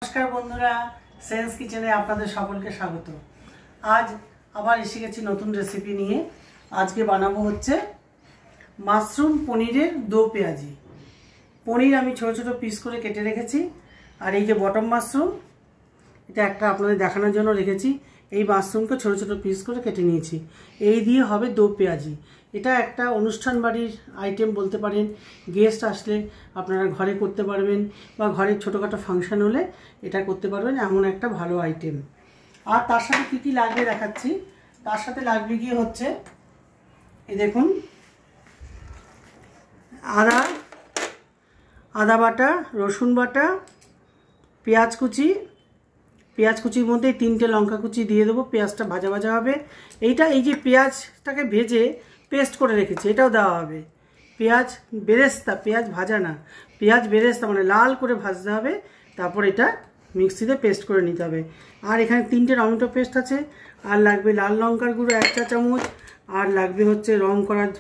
नमस्कार बंधुरा सेंस किचेने आपनादेर सकलके स्वागत। आज आबार एसे गेছি नतून रेसिपि निये। आज के बानाबो होच्छे माशरूम पनीरेर दो पेঁয়াজি। पनीर आमी छोटो छोटो पिस करे केटे रेखेছি और এই যে बटम माशरूम এটা একটা আপনাদের দেখানোর জন্য রেখেছি। এই মাশরুমকে ছোট ছোট পিস করে কেটে নিয়েছি। এই দিয়ে হবে দো পেঁয়াজি। এটা একটা অনুষ্ঠান বাড়ির আইটেম বলতে পারেন। গেস্ট আসলে আপনারা ঘরে করতে পারবেন বা ঘরে ছোটখাটো ফাংশন হলে এটা করতে পারবেন, এমন একটা ভালো আইটেম। আর তার সাথে কি কি লাগবে দেখাচ্ছি। তার সাথে লাগবে কি হচ্ছে এই দেখুন আদা বাটা, রসুন বাটা, পেঁয়াজ কুচি। পেঁয়াজ কুচির মধ্যে তিনটে লঙ্কা কুচি দিয়ে দেবো। পেঁয়াজটা ভাজা ভাজা হবে। এইটা এই যে পেঁয়াজটাকে ভেজে পেস্ট করে রেখেছি এটাও দেওয়া হবে। পেঁয়াজ বেরেস্তা, পেঁয়াজ ভাজা না, পেঁয়াজ বেরেস্তা মানে লাল করে ভাজতে হবে। তারপর এটা মিক্সিতে পেস্ট করে নিতে হবে। আর এখানে তিনটে টমেটো পেস্ট আছে। আর লাগবে লাল লঙ্কার গুঁড়ো 1 চা চামচ। আর লাগবে হচ্ছে রং করার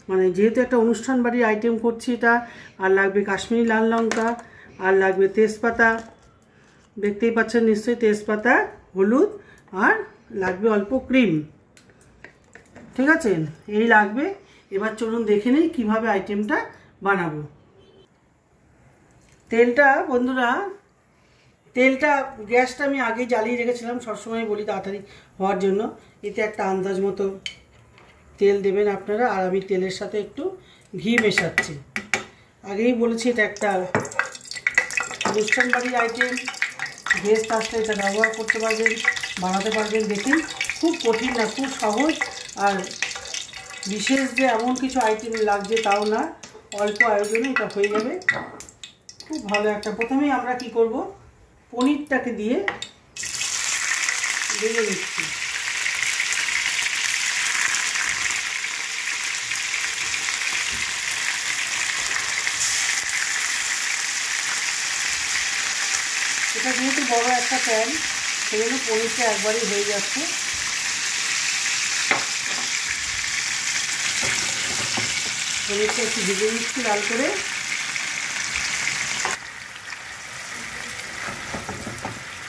মানে যেহেতু একটা অনুষ্ঠান বাড়ির আইটেম করছি এটা। আর লাগবে কাশ্মীরি লাল লঙ্কা। আর লাগবে তেজপাতা, দেখতেই পাচ্ছেন নিশ্চয়ই তেজপাতা, হলুদ, আর লাগবে অল্প ক্রিম। ঠিক আছে, এই লাগবে। এবার চলুন দেখে নেই কীভাবে আইটেমটা বানাবো। তেলটা বন্ধুরা, তেলটা গ্যাসটা আমি আগেই জ্বালিয়ে রেখেছিলাম, সবসময় বলি তাড়াতাড়ি হওয়ার জন্য। এতে একটা আন্দাজ মতো তেল দেবেন আপনারা। আর আমি তেলের সাথে একটু ঘি মেশাচ্ছি। আগেই বলেছি এটা একটা অনুষ্ঠান বাড়ির আইটেম। গেস্ট আসলে এটা ব্যবহার করতে পারবেন, বানাতে পারবেন। দেখুন খুব কঠিন না, খুব সহজ। আর বিশেষ যে এমন কিছু আইটেম লাগছে তাও না, অল্প আয়োজনে এটা হয়ে যাবে। খুব ভালো একটা। প্রথমেই আমরা কি করব, পনিরটাকে দিয়ে ভেজে নিচ্ছি। এটা যেহেতু বড় একটা প্যান, সেই জন্য পনিরটা একবারই হয়ে যাচ্ছে। পনিরটা একটু ভেজে নিচ্ছি লাল করে।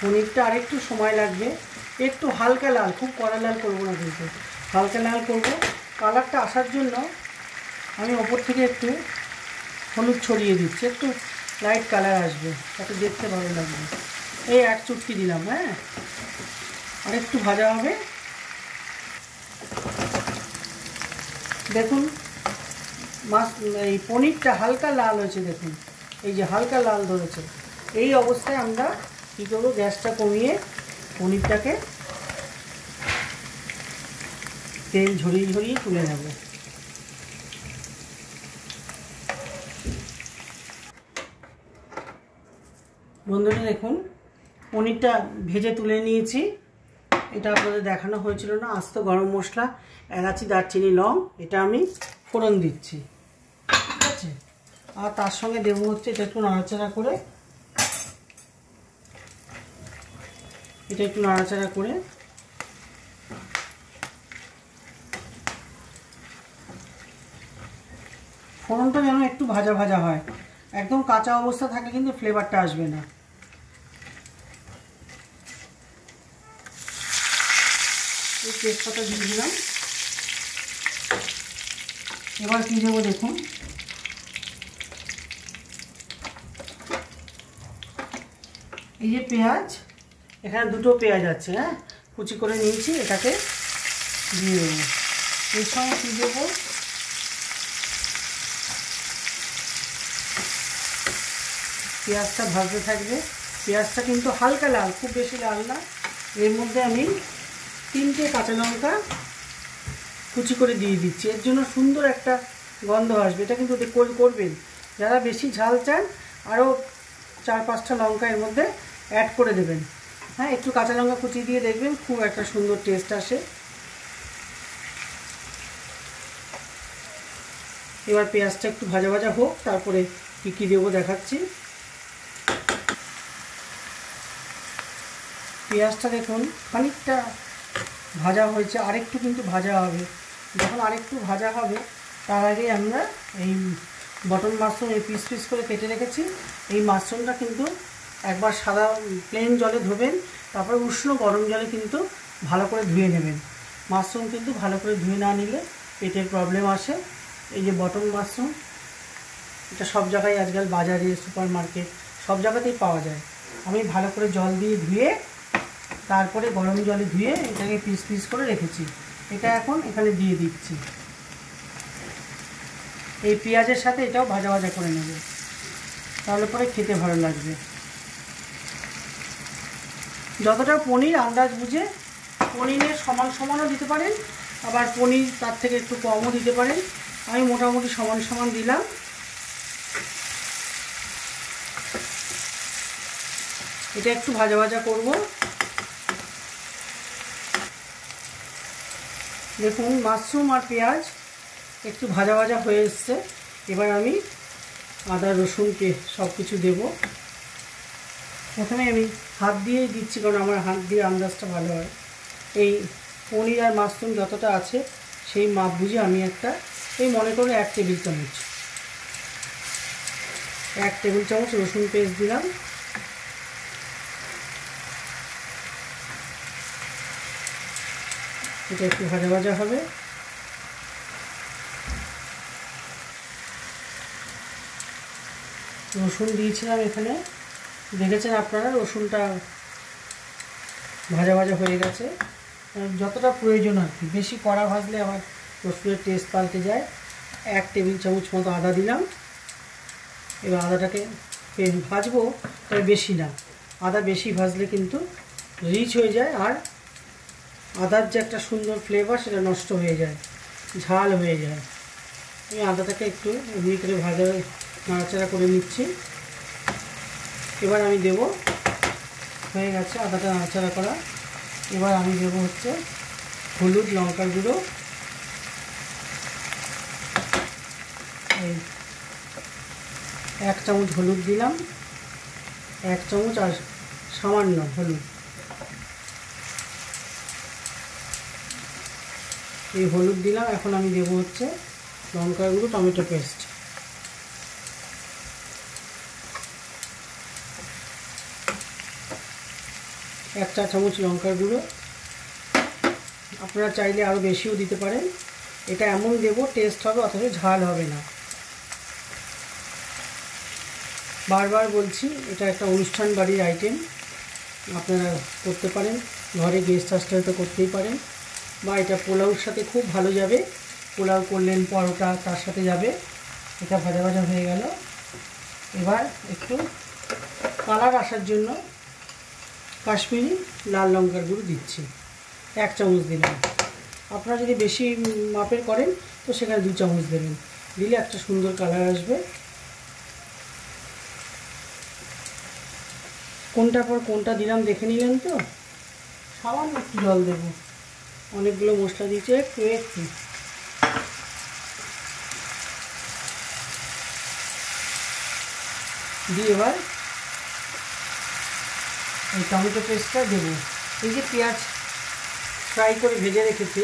পনিরটা আরেকটু সময় লাগবে, একটু হালকা লাল, খুব কড়া লাল করবো না কিন্তু হালকা লাল করবো। কালারটা আসার জন্য আমি ওপর থেকে একটু হলুদ ছড়িয়ে দিচ্ছি, একটু লাইট কালার আসবে, তাতে দেখতে ভালো লাগবে। এই 1 চুটকি দিলাম। হ্যাঁ, আর একটু ভাজা হবে। দেখুন এই পনিরটা হালকা লাল হয়েছে, দেখুন এই যে হালকা লাল ধরেছে। এই অবস্থায় আমরা কী করবো, গ্যাসটা কমিয়ে পনিরটাকে তেল ঝরিয়ে ঝরিয়ে তুলে নেব। বন্ধুরা দেখুন পনিরটা ভেজে তুলে নিয়েছি। এটা আপনাদের দেখানো হয়েছিল না। আস্ত গরম মশলা, এলাচি, দারচিনি, লং, এটা আমি ফোড়ন দিচ্ছি। ঠিক আছে, আর তার সঙ্গে দেবো হচ্ছে এটা একটু নাড়াচাড়া করে, এটা একটু নাড়াচাড়া করে ফোড়নটা যেন একটু ভাজা ভাজা হয়। একদম কাঁচা অবস্থা থাকলে কিন্তু ফ্লেভারটা আসবে না। এই তেজপাতা দিয়ে দিলাম। এবার কি দেবো দেখুন, এই যে পেঁয়াজ, এখানে দুটো পেঁয়াজ আছে। হ্যাঁ, কুচি করে নিয়েছি, এটাকে দিয়ে দেবো। এর সঙ্গে কী দেবো, পেঁয়াজটা ভাজতে থাকবে। পেঁয়াজটা কিন্তু হালকা লাল, খুব বেশি লাল না। এর মধ্যে আমি 3টে কাঁচা লঙ্কা কুচি করে দিয়ে দিচ্ছি। এর জন্য সুন্দর একটা গন্ধ আসবে। এটা কিন্তু করবেন যারা বেশি ঝাল চান, আরও 4-5টা লঙ্কা এর মধ্যে অ্যাড করে দেবেন। হ্যাঁ, একটু কাঁচা লঙ্কা কুচি দিয়ে দেখবেন খুব একটা সুন্দর টেস্ট আসে। এবার পেঁয়াজটা একটু ভাজা ভাজা হোক, তারপরে কী কী দেবো দেখাচ্ছি। পেঁয়াজটা দেখুন খানিকটা ভাজা হয়েছে, আরেকটু কিন্তু ভাজা হবে। যখন আরেকটু ভাজা হবে তার আগে আমরা এই বটন মাশরুম এই পিস পিস করে কেটে রেখেছি, এই মাশরুমটা কিন্তু একবার সাদা প্লেন জলে ধোবেন, তারপরে উষ্ণ গরম জলে কিন্তু ভালো করে ধুয়ে নেবেন। মাশরুম কিন্তু ভালো করে ধুয়ে না নিলে পেটের প্রবলেম আসে। এই যে বটন মাশরুম, এটা সব জায়গায় আজকাল বাজারে, সুপার মার্কেট সব জায়গাতেই পাওয়া যায়। আমি ভালো করে জল দিয়ে ধুয়ে তারপরে গরম জলে ধুয়ে এটাকে পিস পিস করে রেখেছি। এটা এখন এখানে দিয়ে দিচ্ছি। এই পেঁয়াজের সাথে এটাও ভাজা ভাজা করে নেব, তাহলে পরে খেতে ভালো লাগবে। যতটা পনির আন্দাজ বুঝে, পনিরের সমান সমানও দিতে পারেন, আবার পনির তার থেকে একটু কমও দিতে পারেন। আমি মোটামুটি সমান সমান দিলাম। এটা একটু ভাজা ভাজা করব। দেখুন মাশরুম আর পেঁয়াজ একটু ভাজা ভাজা হয়ে এসছে। এবার আমি আদা রসুনকে সব কিছু দেবো। প্রথমে আমি হাত দিয়েই দিচ্ছি, কারণ আমার হাত দিয়ে আন্দাজটা ভালো হয়। এই পনির আর মাশরুম যতটা আছে সেই মাপ বুঝে আমি একটা, এই মনে করুন 1 টেবিল চামচ, 1 টেবিল চামচ রসুন পেস্ট দিলাম। এটা একটু ভাজা ভাজা হবে। রসুন দিয়েছিলাম এখানে, দেখেছেন আপনারা রসুনটা ভাজা ভাজা হয়ে গেছে। যতটা প্রয়োজন আর কি, বেশি কড়া ভাজলে আবার রসুনের টেস্ট পাল্টে যায়। 1 টেবিল চামচ মতো আদা দিলাম। এবার আদাটাকে ভাজবো, তবে বেশি না। আদা বেশি ভাজলে কিন্তু রিচ হয়ে যায়, আর আদার যে একটা সুন্দর ফ্লেভার সেটা নষ্ট হয়ে যায়, ঝাল হয়ে যায়। আমি আদাটাকে একটু এমনি করে ভাজা নাড়াচাড়া করে নিচ্ছি। এবার আমি দেব, হয়ে গেছে আদাটা নাড়াচাড়া করা। এবার আমি দেবো হচ্ছে হলুদ, লঙ্কার গুঁড়ো, এই 1 চামচ হলুদ দিলাম, 1 চামচ আর সামান্য হলুদ। এই হলুদ দিলাম। এখন আমি দেবো হচ্ছে লঙ্কার গুঁড়ো, টমেটো পেস্ট, 1 চা চামচ লঙ্কার গুঁড়ো। আপনারা চাইলে আরও বেশিও দিতে পারেন। এটা এমন দেবো টেস্ট হবে, অথচ ঝাল হবে না। বারবার বলছি, এটা একটা অনুষ্ঠান বাড়ির আইটেম, আপনারা করতে পারেন। ঘরে গেস্ট আসলে তো করতেই পারেন, বা এটা পোলাওর সাথে খুব ভালো যাবে। পোলাও করলেন, পরোটা তার সাথে যাবে। এটা ভাজা ভাজা হয়ে গেল। এবার একটু কালার আসার জন্য কাশ্মীরি লাল লঙ্কার গুঁড়ো দিচ্ছি, 1 চামচ দিলাম। আপনারা যদি বেশি মাপের করেন তো সেখানে 2 চামচ দেবেন, দিলে একটা সুন্দর কালার আসবে। কোনটার পর কোনটা দিলাম দেখে নিলেন তো। সামান্য একটু জল দেব, অনেকগুলো মশলা দিয়েছে, একটু একটু দিয়ে এবার এই টমেটো পেস্টটা দেবো। এই যে পেঁয়াজ ফ্রাই করে ভেজে রেখেছি,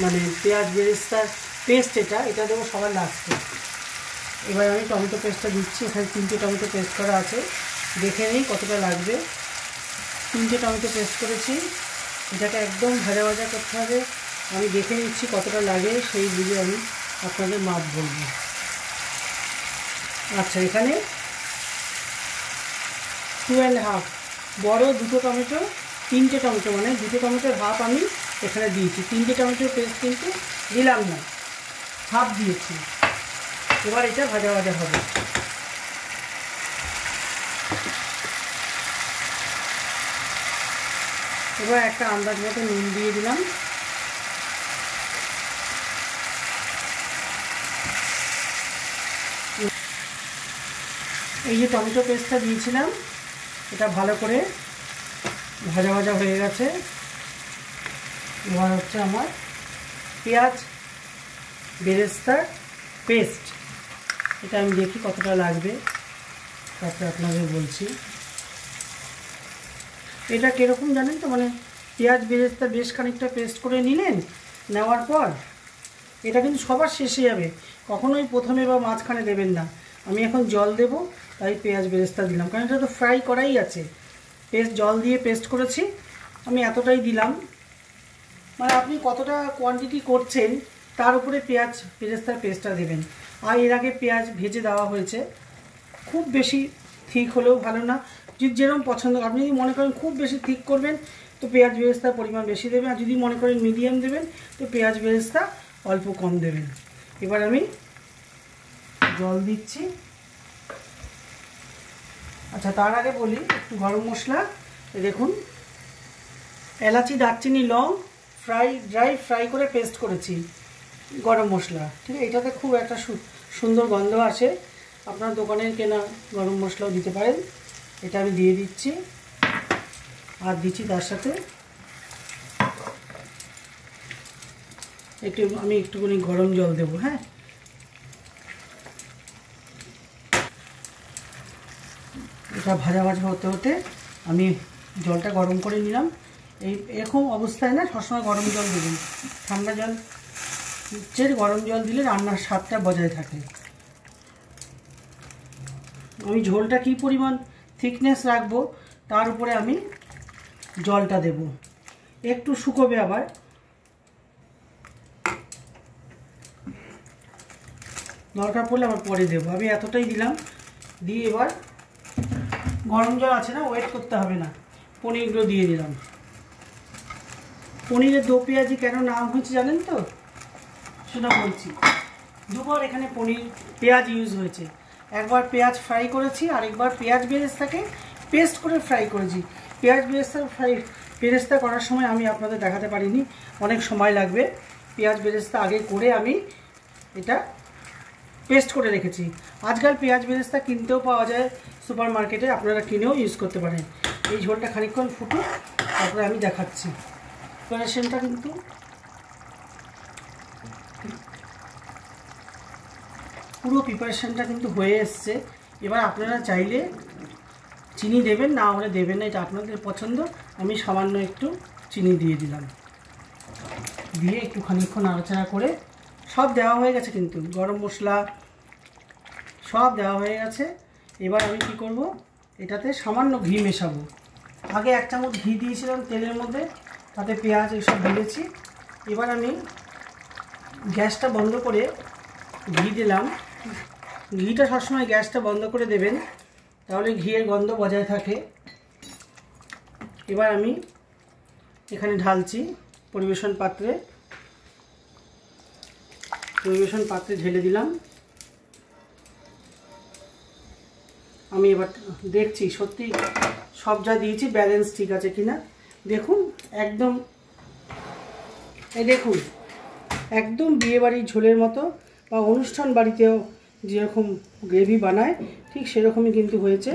মানে পেঁয়াজ বেরেস্তার পেস্ট, এটা দেবো সবার লাস্টে। এবার আমি টমেটো পেস্টটা দিচ্ছি। এখানে 3টে টমেটো পেস্ট করা আছে, দেখে নিই কতটা লাগবে। 3টে টমেটো পেস্ট করেছি। এটাকে একদম ভাজা ভাজা করতে হবে। আমি দেখে নিচ্ছি কতটা লাগে, সেই বুঝে আমি আপনাদের মাপ বলবো। আচ্ছা, এখানে 2.5 বড় 2টো টমেটো, 3টে টমেটো, মানে 2টো টমেটোর হাফ আমি এখানে দিয়েছি। 3টে টমেটোর পেস্ট কিন্তু দিলাম না, হাফ দিয়েছি। এবার এটা ভাজা ভাজা হবে। এবার একটা আন্দাজ মতো নুন দিয়ে দিলাম। এই যে টমেটো পেস্টটা দিয়েছিলাম, এটা ভালো করে ভাজা ভাজা হয়ে গেছে। এবার হচ্ছে আমার পেঁয়াজ বেরেস্তার পেস্ট, এটা আমি দেখি কতটা লাগবে, তারপরে আপনাদের বলছি। এটা কীরকম জানেন তো, মানে পেঁয়াজ বেরেস্তা বেশ খানিকটা পেস্ট করে নিলেন, নেওয়ার পর এটা কিন্তু সবার শেষে যাবে, কখনোই প্রথমে বা মাঝখানে দেবেন না। আমি এখন জল দেব, তাই পেঁয়াজ বেরেস্তা দিলাম, কারণ এটা তো ফ্রাই করাই আছে। জল দিয়ে পেস্ট করেছি, আমি এতটাই দিলাম। মানে আপনি কতটা কোয়ান্টিটি করছেন তার উপরে পেঁয়াজ বেরেস্তার পেস্টটা দেবেন। আর এর আগে পেঁয়াজ ভেজে দেওয়া হয়েছে, খুব বেশি থিক হলেও ভালো না, যেরকম পছন্দ। আপনি যদি মনে করেন খুব বেশি থিক করবেন তো পেঁয়াজ বেরেস্তার পরিমাণ বেশি দেবেন, আর যদি মনে করেন মিডিয়াম দেবেন তো পেঁয়াজ বেরেস্তা অল্প কম দেবেন। এবার আমি জল দিচ্ছি। আচ্ছা, তার আগে বলি একটু গরম মশলা। দেখুন, এলাচি, দারচিনি, লং ড্রাই ফ্রাই করে পেস্ট করেছি গরম মশলা, ঠিক আছে। এটাতে খুব একটা সুন্দর গন্ধ আসে। আপনার দোকানের কেনা গরম মশলাও দিতে পারেন। এটা আমি দিয়ে দিচ্ছি, আর দিচ্ছি তার সাথে আমি একটুখানি গরম জল দেবো। হ্যাঁ, এটা ভাজা হতে হতে আমি জলটা গরম করে নিলাম। এরকম অবস্থায় না সবসময় গরম জল দেবেন, ঠান্ডা জল গরম জল দিলে রান্নার স্বাদটা বজায় থাকে। আমি ঝোলটা কী পরিমাণ থিকনেস রাখবো তার উপরে আমি জলটা দেব। একটু শুকোবে, আবার দরকার পড়লে আবার পরে দেবো। আমি এতটাই দিলাম, দিয়ে এবার গরম জল আছে না, ওয়েট করতে হবে না, পনিরগুলো দিয়ে দিলাম। পনিরের দো পেঁয়াজি কেন নাম হয়েছে জানেন তো? সেটা বলছি। দুবার এখানে পেঁয়াজ ইউজ হয়েছে। একবার পেঁয়াজ ফ্রাই করেছি, আর একবার পেঁয়াজ বেরেস্তাকে পেস্ট করে ফ্রাই করেছি। পেঁয়াজ বেরেস্তা করার সময় আমি আপনাদের দেখাতে পারিনি, অনেক সময় লাগবে। পেঁয়াজ বেরেস্তা আগে করে আমি এটা পেস্ট করে রেখেছি। আজকাল পেঁয়াজ বেরেস্তা কিনতেও পাওয়া যায় সুপার মার্কেটে, আপনারা কিনেও ইউজ করতে পারেন। এই ঝোলটা খানিকক্ষণ ফুটুক, তারপরে আমি দেখাচ্ছি। প্রিপারেশনটা কিন্তু পুরো প্রিপারেশনটা কিন্তু হয়ে এসছে। এবার আপনারা চাইলে চিনি দেবেন, না হলে দেবেন না, এটা আপনাদের পছন্দ। আমি সামান্য একটু চিনি দিয়ে দিলাম, দিয়ে একটু খানিকক্ষণ নাড়াচাড়া করে, সব দেওয়া হয়ে গেছে কিন্তু গরম মশলা সব দেওয়া হয়ে গেছে। এবার আমি কি করব, এটাতে সামান্য ঘি মেশাবো। আগে 1 চামচ ঘি দিয়েছিলাম তেলের মধ্যে, তাতে পেঁয়াজ এইসব ভেজেছি। এবার আমি গ্যাসটা বন্ধ করে ঘি দিলাম। ঘিটা সবসময় গ্যাসটা বন্ধ করে দেবেন, তাহলে ঘিয়ের গন্ধ বজায় থাকে। এবার আমি এখানে ঢালছি পরিবেশন পাত্রে ঢেলে দিলাম। আমি এবার দেখছি সত্যি সব যা দিয়েছি ব্যালেন্স ঠিক আছে কিনা। দেখুন, একদম বিয়েবাড়ির ঝোলের মতো, বা অনুষ্ঠান বাড়িতেও যেরকম গ্রেভি বানায় ঠিক সেরকমই কিন্তু হয়েছে।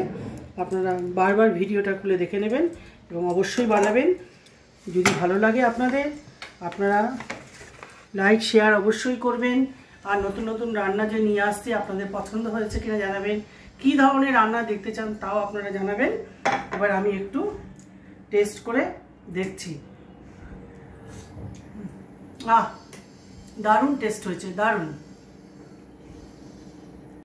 আপনারা বারবার ভিডিওটা খুলে দেখে নেবেন এবং অবশ্যই বানাবেন। যদি ভালো লাগে আপনারা লাইক শেয়ার অবশ্যই করবেন। আর নতুন নতুন রান্না যে নিয়ে আসছি আপনাদের পছন্দ হয়েছে কিনা জানাবেন। কী ধরনের রান্না দেখতে চান তাও আপনারা জানাবেন। এবার আমি একটু টেস্ট করে দেখছি। দারুণ টেস্ট হয়েছে, দারুণ।